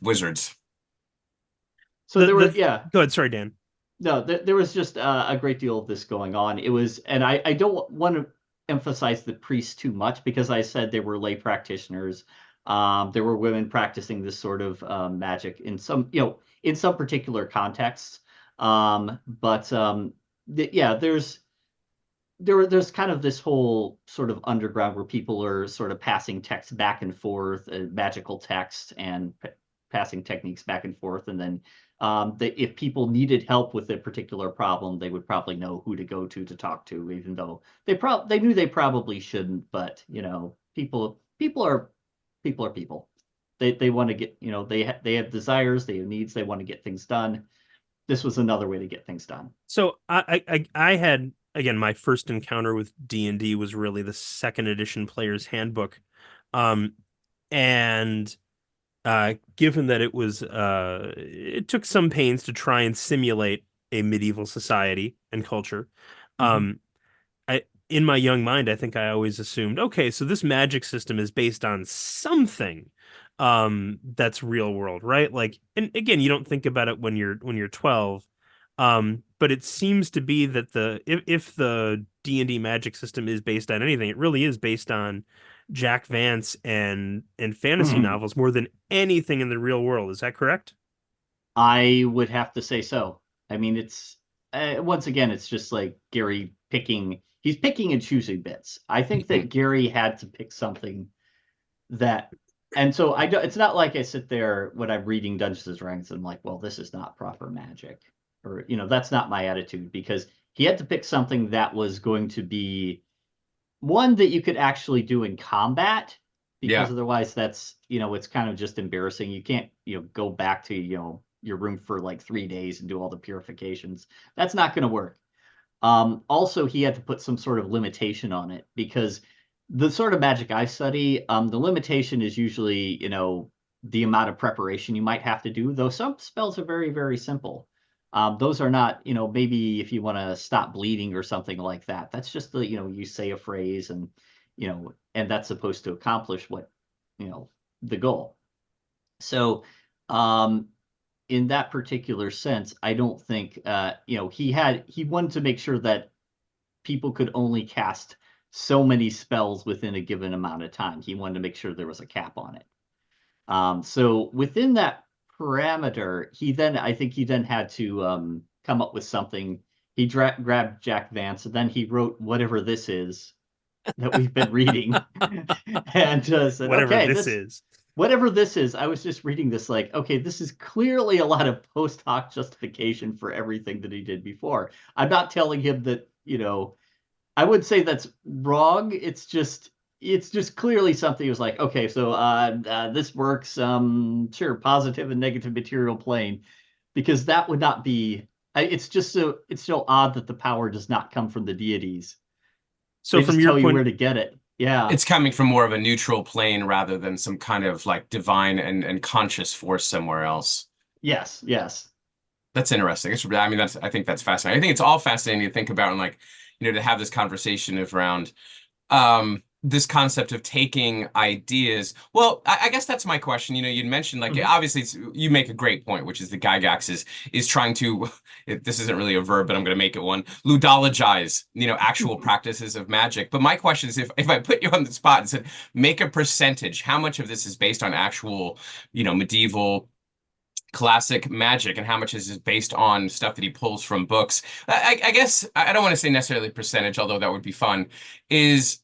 wizards. So there were, yeah. Go ahead, sorry, Dan. No, there was just a great deal of this going on. It was, and I don't want to emphasize the priests too much because I said they were lay practitioners. There were women practicing this sort of magic in some, in some particular contexts. Yeah, there's kind of this whole sort of underground where people are sort of passing text back and forth, magical text, and passing techniques back and forth, and then if people needed help with a particular problem, they would probably know who to go to talk to, even though they knew they probably shouldn't. But people are people. They want to get, they have desires, they have needs, they want to get things done. This was another way to get things done. So I had, again, my first encounter with D&D was really the second edition Player's Handbook, and given that it took some pains to try and simulate a medieval society and culture. In my young mind, I think I always assumed, okay, so this magic system is based on something that's real world, right? Like, and again, you don't think about it when you're 12, but it seems to be that if the D&D magic system is based on anything, it really is based on Jack Vance and fantasy novels more than anything in the real world. Is that correct? I would have to say so. I mean, it's once again, it's just like Gary he's picking and choosing bits. I think that Gary had to pick something that, and so it's not like I sit there when I'm reading Dungeons and Dragons and I'm like, well, this is not proper magic, or that's not my attitude, because he had to pick something that was going to be one that you could actually do in combat, because otherwise that's, it's kind of just embarrassing. You can't, go back to, your room for like 3 days and do all the purifications. That's not going to work. Also, he had to put some sort of limitation on it, because the sort of magic I study, the limitation is usually, the amount of preparation you might have to do, though some spells are very, very simple. Those are not, maybe if you want to stop bleeding or something like that, that's just the, you say a phrase and, and that's supposed to accomplish what, the goal. So, in that particular sense, I don't think, he wanted to make sure that people could only cast so many spells within a given amount of time. He wanted to make sure there was a cap on it. So within that parameter, I think he then had to come up with something. He grabbed Jack Vance, and then he wrote whatever this is that we've been reading, and said, whatever okay, this is. Whatever this is. I was just reading this like, okay, this is clearly a lot of post hoc justification for everything that he did before. I'm not telling him that, I would say that's wrong. It's just clearly something. He was like, okay, so this works, sure, positive and negative material plane, because that would not be. It's so odd that the power does not come from the deities. So they from just your tell point, you where to get it. Yeah, it's coming from more of a neutral plane rather than some kind of like divine and conscious force somewhere else. Yes. That's interesting. I think that's fascinating. I think it's all fascinating to think about, and like, to have this conversation around this concept of taking ideas. Well, I guess that's my question. You'd mentioned, like, obviously you make a great point, which is the Gygax is trying to, this isn't really a verb, but I'm going to make it one, ludologize, actual practices of magic. But my question is, if I put you on the spot and said, make a percentage, how much of this is based on actual, medieval classic magic, and how much is based on stuff that he pulls from books? I guess I don't want to say necessarily percentage, although that would be fun. Is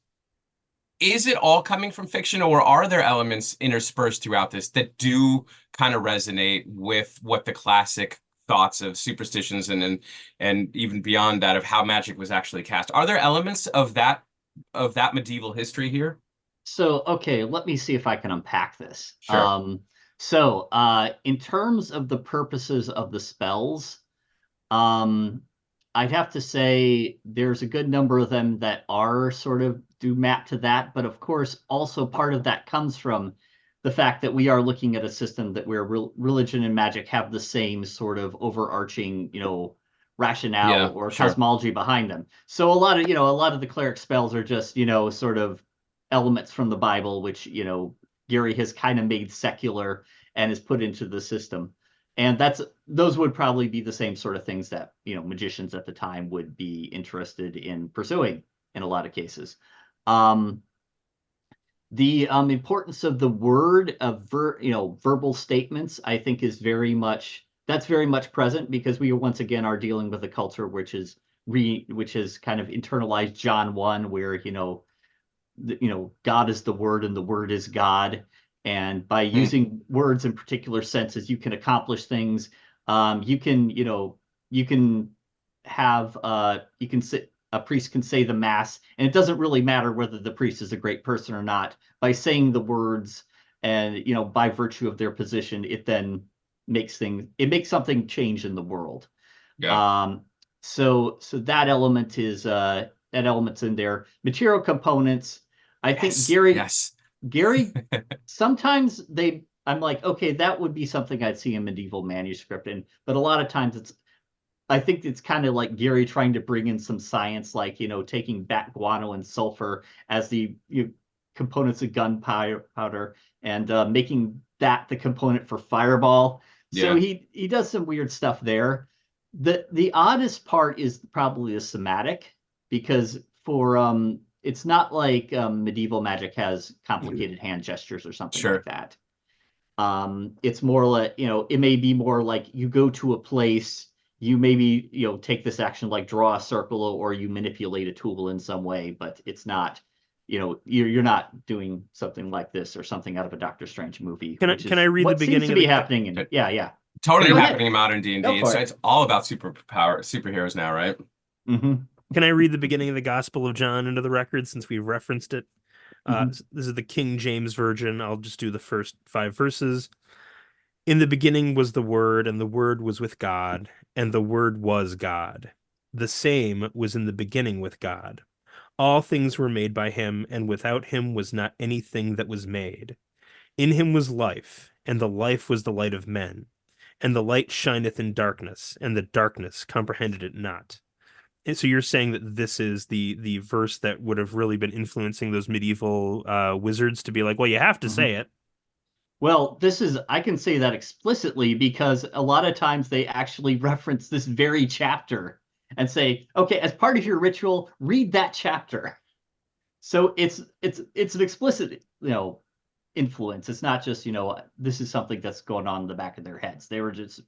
it all coming from fiction, or are there elements interspersed throughout this that do kind of resonate with what the classic thoughts of superstitions and even beyond that of how magic was actually cast? Are there elements of that medieval history here? So, okay, let me see if I can unpack this. Sure. So, in terms of the purposes of the spells, um, I'd have to say there's a good number of them that are sort of do map to that, but of course, also part of that comes from the fact that we are looking at a system that where religion and magic have the same sort of overarching, rationale Yeah, or sure. cosmology behind them. So a lot of the cleric spells are just, sort of elements from the Bible, which, Gary has kind of made secular and has put into the system. And those would probably be the same sort of things that, magicians at the time would be interested in pursuing in a lot of cases. Um, the importance of the word of verbal statements, I think, is very much present because we once again are dealing with a culture which is kind of internalized John 1, where God is the word and the word is God. And by Mm, using words in particular senses, you can accomplish things. You can, you can you can sit, a priest can say the mass, and it doesn't really matter whether the priest is a great person or not. By saying the words and, by virtue of their position, it makes something change in the world. yeah. Um, so that element's in there. Material components. I think Yes. Yes. Gary, sometimes I'm like, okay, that would be something I'd see in medieval manuscript, but a lot of times I think it's kind of like Gary trying to bring in some science, like, taking bat guano and sulfur as the components of gunpowder and making that the component for fireball. So Yeah. he does some weird stuff there. The oddest part is probably the somatic, because for it's not like medieval magic has complicated hand gestures or something like Sure. that. It's more like, it may be more like you go to a place, you maybe, take this action like draw a circle or you manipulate a tool in some way, but it's not, you're not doing something like this or something out of a Doctor Strange movie, Can I which can I is read the what seems beginning to of be the happening in, yeah, yeah. Totally Go happening ahead. in modern Go D&D. for So it. it's all about superheroes now, right? Hmm. can I read the beginning of the Gospel of John into the record since we've referenced it? Hmm. This is the King James Version. I'll just do the first 5 verses. In the beginning was the Word, and the Word was with God, and the Word was God. The same was in the beginning with God. All things were made by him, and without him was not anything that was made. In him was life, and the life was the light of men. And the light shineth in darkness, and the darkness comprehended it not. And so you're saying that this is the verse that would have really been influencing those medieval wizards to be like, well, you have to Hmm. say it. Well, I can say that explicitly because a lot of times they actually reference this very chapter and say, okay, as part of your ritual, read that chapter. So it's an explicit, influence. It's not just, this is something that's going on in the back of their heads. They were just,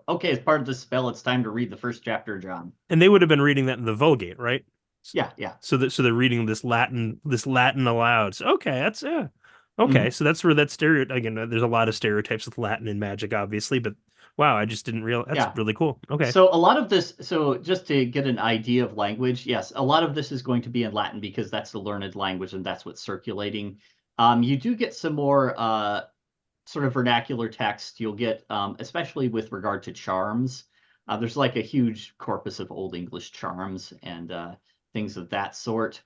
okay, as part of the spell, it's time to read the first chapter, John. And they would have been reading that in the Vulgate, right? Yeah, yeah. So they're reading this Latin aloud. So, okay, that's yeah. Okay, Mhm. so that's where that stereo again. There's a lot of stereotypes with Latin and magic, obviously, but wow, I just didn't realize that's Yeah. really cool. Okay. So a lot of this, so just to get an idea of language, yes, a lot of this is going to be in Latin because that's the learned language and that's what's circulating. You do get some more sort of vernacular text. You'll get, especially with regard to charms. There's like a huge corpus of Old English charms and things of that sort.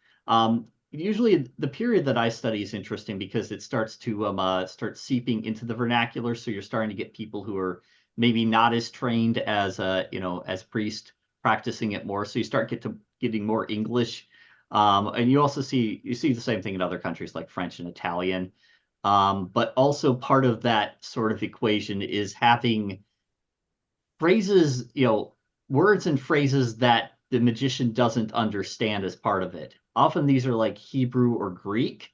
Usually, the period that I study is interesting because it starts to start seeping into the vernacular. So you're starting to get people who are maybe not as trained as as priest practicing it more. So you start getting more English. And you see the same thing in other countries like French and Italian. But also part of that sort of equation is having phrases, words and phrases that the magician doesn't understand as part of it. Often these are like Hebrew or Greek,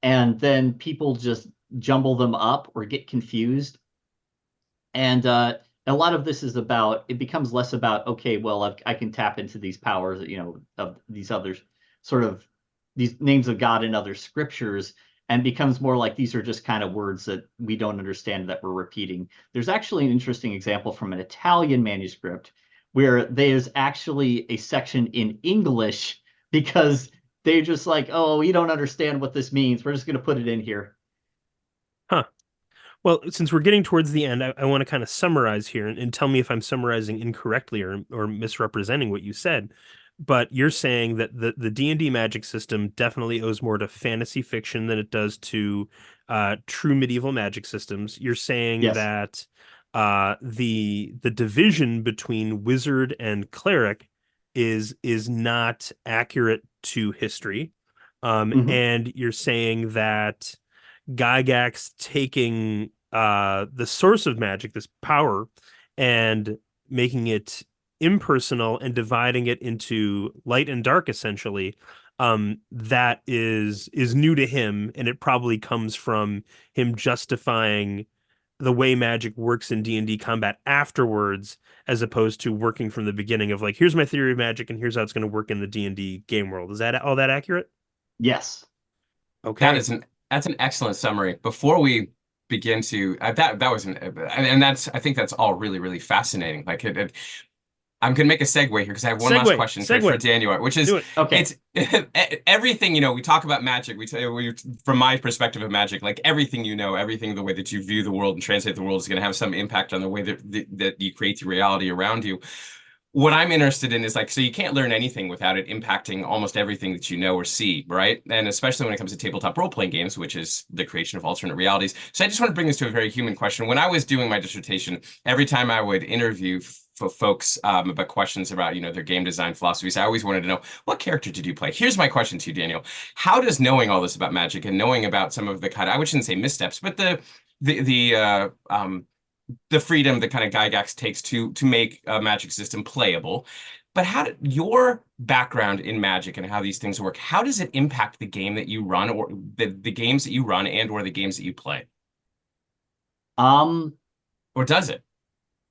and then people just jumble them up or get confused. And a lot of this is it becomes less about, okay, well, I can tap into these powers, of these others, sort of these names of God in other scriptures, and becomes more like these are just kind of words that we don't understand that we're repeating. There's actually an interesting example from an Italian manuscript where there's actually a section in English because they're just like, oh, we don't understand what this means. We're just going to put it in here. Huh. Well, since we're getting towards the end, I want to kind of summarize here and tell me if I'm summarizing incorrectly or misrepresenting what you said. But you're saying that the D&D magic system definitely owes more to fantasy fiction than it does to true medieval magic systems. You're saying Yes. that the division between wizard and cleric is not accurate to history. Hmm. And you're saying that Gygax taking the source of magic, this power, and making it impersonal and dividing it into light and dark, essentially, that is new to him, and it probably comes from him justifying the way magic works in D&D combat afterwards, as opposed to working from the beginning of like, here's my theory of magic, and here's how it's going to work in the D&D game world. Is that all that accurate? Yes. That Okay. is an that's an excellent summary. Before we begin to that was and that's I think that's all really really fascinating. I'm gonna make a segue here because I have one last Segue, question for segue. Daniel, which is Do it. Okay. it's everything we talk about magic. From my perspective of magic, like everything everything the way that you view the world and translate the world is going to have some impact on the way that you create your reality around you. What I'm interested in is like, so you can't learn anything without it impacting almost everything that you know or see, right? And especially when it comes to tabletop role-playing games, which is the creation of alternate realities. So I just want to bring this to a very human question. When I was doing my dissertation, every time I would interview for folks about questions about, their game design philosophies, I always wanted to know, what character did you play? Here's my question to you, Daniel. How does knowing all this about magic and knowing about some of the kind of, I shouldn't say missteps, but the freedom that kind of Gygax takes to make a magic system playable. But how did your background in magic and how these things work, how does it impact the game that you run or the games that you run and or the games that you play? Um, Or does it?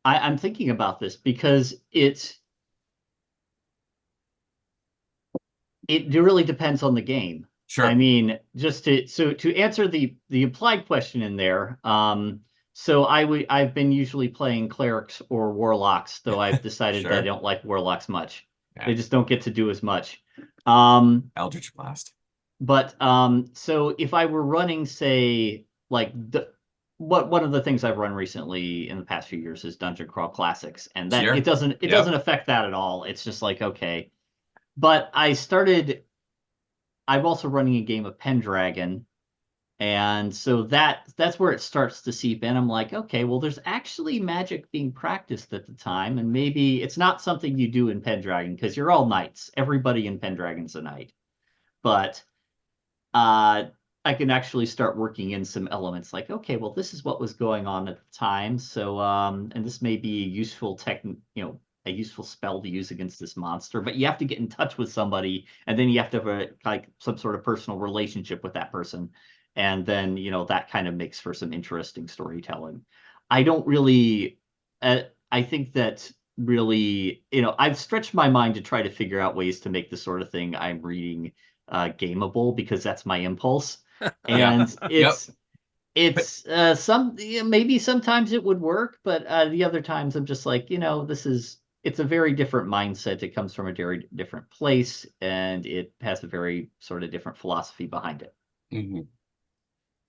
I'm thinking about this because it really depends on the game. I Sure. mean, to answer the implied question in there, so I've been usually playing clerics or warlocks, though I've decided that I Sure. don't like warlocks much. They Yeah. just don't get to do as much. Um, Eldritch Blast. but so if I were running, say, like one of the things I've run recently in the past few years is Dungeon Crawl Classics, and that Sure. it Yep. doesn't affect that at all. It's just like, okay. But I'm also running a game of Pendragon, and so that's where it starts to seep in. I'm like, okay, well, there's actually magic being practiced at the time, and maybe it's not something you do in Pendragon because you're all knights. Everybody in Pendragon's a knight. But uh, I can actually start working in some elements like, okay, well, this is what was going on at the time. So, and this may be a useful a useful spell to use against this monster, but you have to get in touch with somebody, and then you have to have like some sort of personal relationship with that person. And then, that kind of makes for some interesting storytelling. I don't really, I think that really, I've stretched my mind to try to figure out ways to make the sort of thing I'm reading gameable because that's my impulse. Yeah. And Yep. But maybe sometimes it would work, but the other times I'm just like, it's a very different mindset. It comes from a very different place, and it has a very sort of different philosophy behind it. mhm,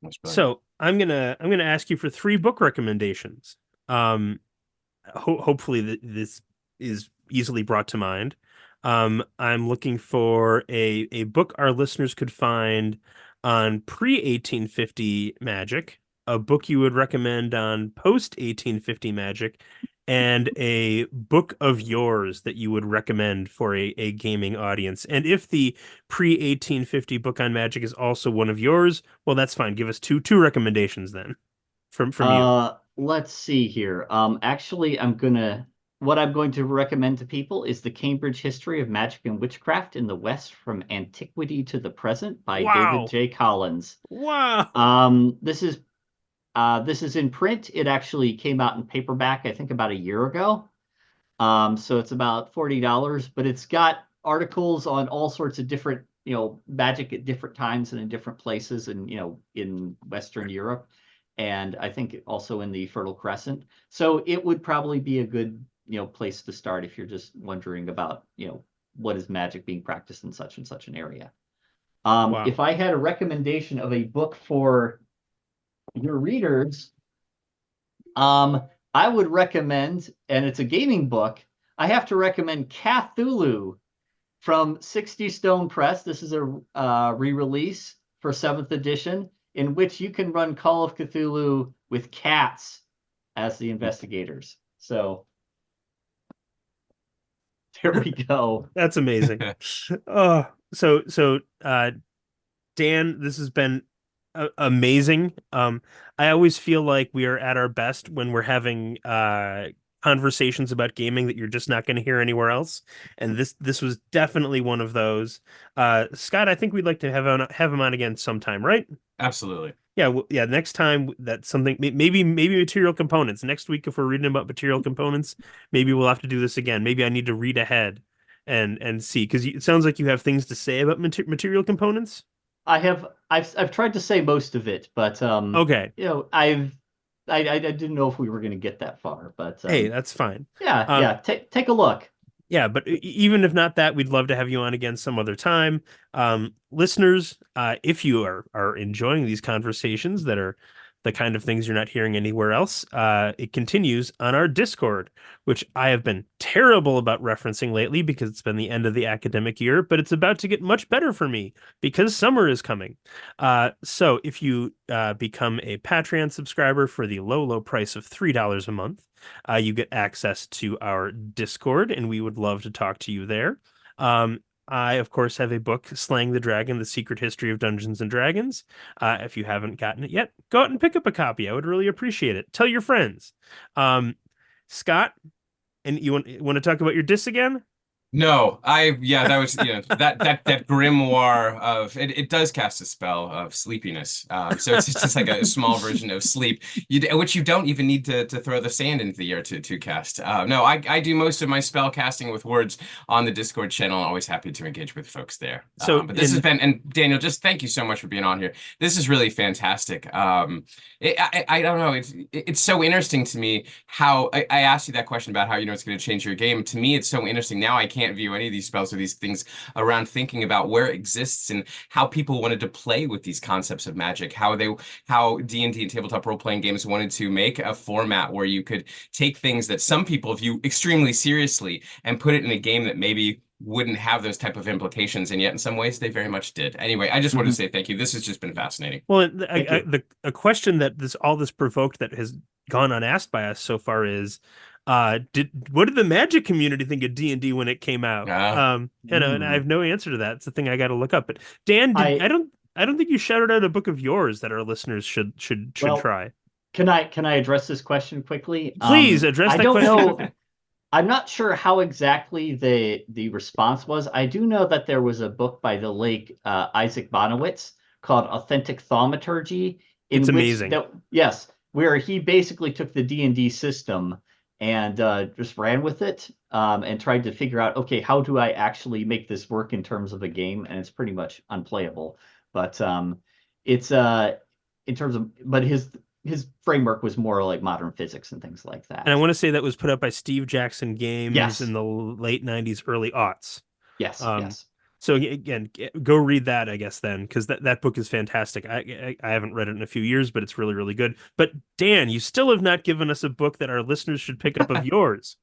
that's brilliant. So I'm gonna ask you for three book recommendations. Um, hopefully this is easily brought to mind. I'm looking for a book our listeners could find on pre-1850 magic, a book you would recommend on post-1850 magic, and a book of yours that you would recommend for a gaming audience. And if the pre-1850 book on magic is also one of yours, well, that's fine. Give us two recommendations then from you. Let's see here. Actually, what I'm going to recommend to people is The Cambridge History of Magic and Witchcraft in the West from Antiquity to the Present by David Wow. J. Collins. Wow. This is in print. It actually came out in paperback, I think, about a year ago. So it's about $40, but it's got articles on all sorts of different, magic at different times and in different places, and in Western Europe, and I think also in the Fertile Crescent. So it would probably be a good, place to start if you're just wondering about, what is magic being practiced in such and such an area. Wow. If I had a recommendation of a book for your readers, I would recommend, and it's a gaming book, I have to recommend Cthulhu from 60 Stone Press. This is a re-release for 7th edition, in which you can run Call of Cthulhu with cats as the investigators. So there we go. That's amazing. So Dan, this has been amazing. I always feel like we are at our best when we're having conversations about gaming that you're just not going to hear anywhere else. And this was definitely one of those. Scott, I think we'd like to have him on again sometime, right? Absolutely. Yeah, yeah. Next time that's something, maybe material components. Next week, if we're reading about material components, maybe we'll have to do this again. Maybe I need to read ahead and see, because it sounds like you have things to say about material components. I've tried to say most of it, but Okay. I didn't know if we were going to get that far, but Hey, that's fine. yeah, take a look. Yeah, but even if not that, we'd love to have you on again some other time. Listeners, if you are enjoying these conversations that are the kind of things you're not hearing anywhere else, it continues on our Discord, which I have been terrible about referencing lately because it's been the end of the academic year, but it's about to get much better for me because summer is coming. So if you become a Patreon subscriber for the low price of $3 a month, you get access to our Discord, and we would love to talk to you there. I, of course, have a book, Slaying the Dragon, The Secret History of Dungeons and Dragons. If you haven't gotten it yet, go out and pick up a copy. I would really appreciate it. Tell your friends. Scott, and you want to talk about your diss again? No, that was that grimoire of it does cast a spell of sleepiness. So it's just like a small version of sleep, which you don't even need to throw the sand into the air to cast. No, I do most of my spell casting with words on the Discord channel. I'm always happy to engage with folks there. But this has been, and Daniel, just thank you so much for being on here. This is really fantastic. I don't know, it's so interesting to me how I asked you that question about how it's going to change your game. To me, it's so interesting now. I can't view any of these spells or these things around thinking about where it exists and how people wanted to play with these concepts of magic, how D&D and tabletop role-playing games wanted to make a format where you could take things that some people view extremely seriously and put it in a game that maybe wouldn't have those type of implications, and yet in some ways they very much did. Anyway, I just wanted to say thank you. This has just been fascinating. Well, a question that all this provoked that has gone unasked by us so far is, what did the Magic community think of D&D when it came out? And I have no answer to that. It's the thing I got to look up. But Dan, I don't think you shouted out a book of yours that our listeners should try. Can I address this question quickly? Please address that question. I don't know. I'm not sure how exactly the response was. I do know that there was a book by the late Isaac Bonowitz called Authentic Thaumaturgy. It's amazing. Yes, where he basically took the D&D system and just ran with it and tried to figure out, okay, how do I actually make this work in terms of a game? And it's pretty much unplayable. But it's in terms of, but his framework was more like modern physics and things like that. And I want to say that was put up by Steve Jackson Games in the late 90s, early aughts. Yes, yes. So again, go read that, I guess, then, because that book is fantastic. I haven't read it in a few years, but it's really, really good. But Dan, you still have not given us a book that our listeners should pick up of yours.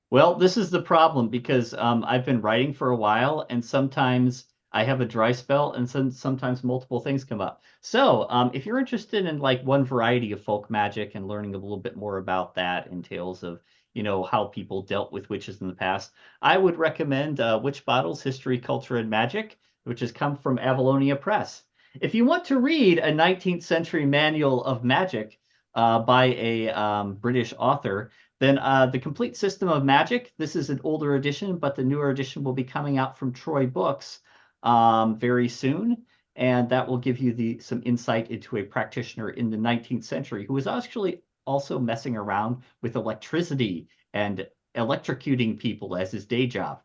Well, this is the problem because I've been writing for a while, and sometimes I have a dry spell, and sometimes multiple things come up. So if you're interested in like one variety of folk magic and learning a little bit more about that and tales of how people dealt with witches in the past, I would recommend Witch Bottles, History, Culture, and Magic, which has come from Avalonia Press. If you want to read a 19th century manual of magic by a British author, then The Complete System of Magic, this is an older edition, but the newer edition will be coming out from Troy Books very soon. And that will give you some insight into a practitioner in the 19th century who was actually also messing around with electricity and electrocuting people as his day job.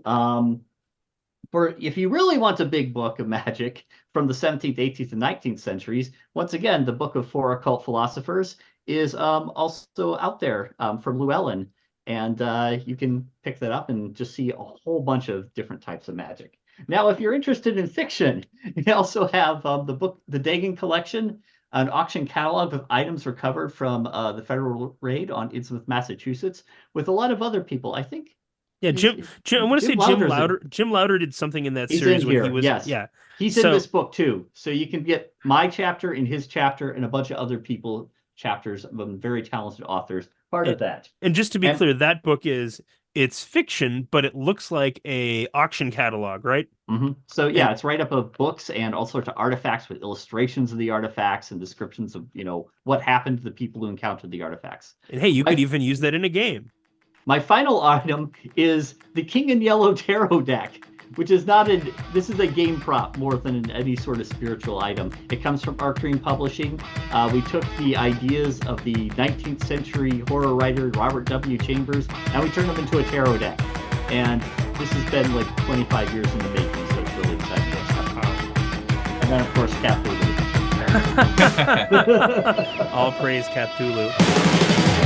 If you really want a big book of magic from the 17th, 18th, and 19th centuries, once again, the Book of 4 Occult Philosophers is also out there from Llewellyn. And you can pick that up and just see a whole bunch of different types of magic. Now, if you're interested in fiction, you also have the book, The Dagon Collection, An auction catalog of items recovered from the federal raid on Innsmouth, Massachusetts, with a lot of other people. I think. Yeah, I want to say Jim Lauder did something in that He's series in when here. he was. Yes. Yeah, he's in this book too. So you can get my chapter and his chapter and a bunch of other people chapters of very talented authors. Part of that. And just to be clear, that book it's fiction, but it looks like a auction catalog, right? Mm-hmm. So yeah, it's right up of books and all sorts of artifacts with illustrations of the artifacts and descriptions of, what happened to the people who encountered the artifacts. And hey, you could even use that in a game. My final item is the King in Yellow Tarot deck, which is this is a game prop more than any sort of spiritual item. It comes from Arc Dream Publishing. We took the ideas of the 19th century horror writer Robert W. Chambers, and we turned them into a tarot deck. And this has been like 25 years in the making, so it's really exciting. And then, of course, Cthulhu. All praise Cthulhu.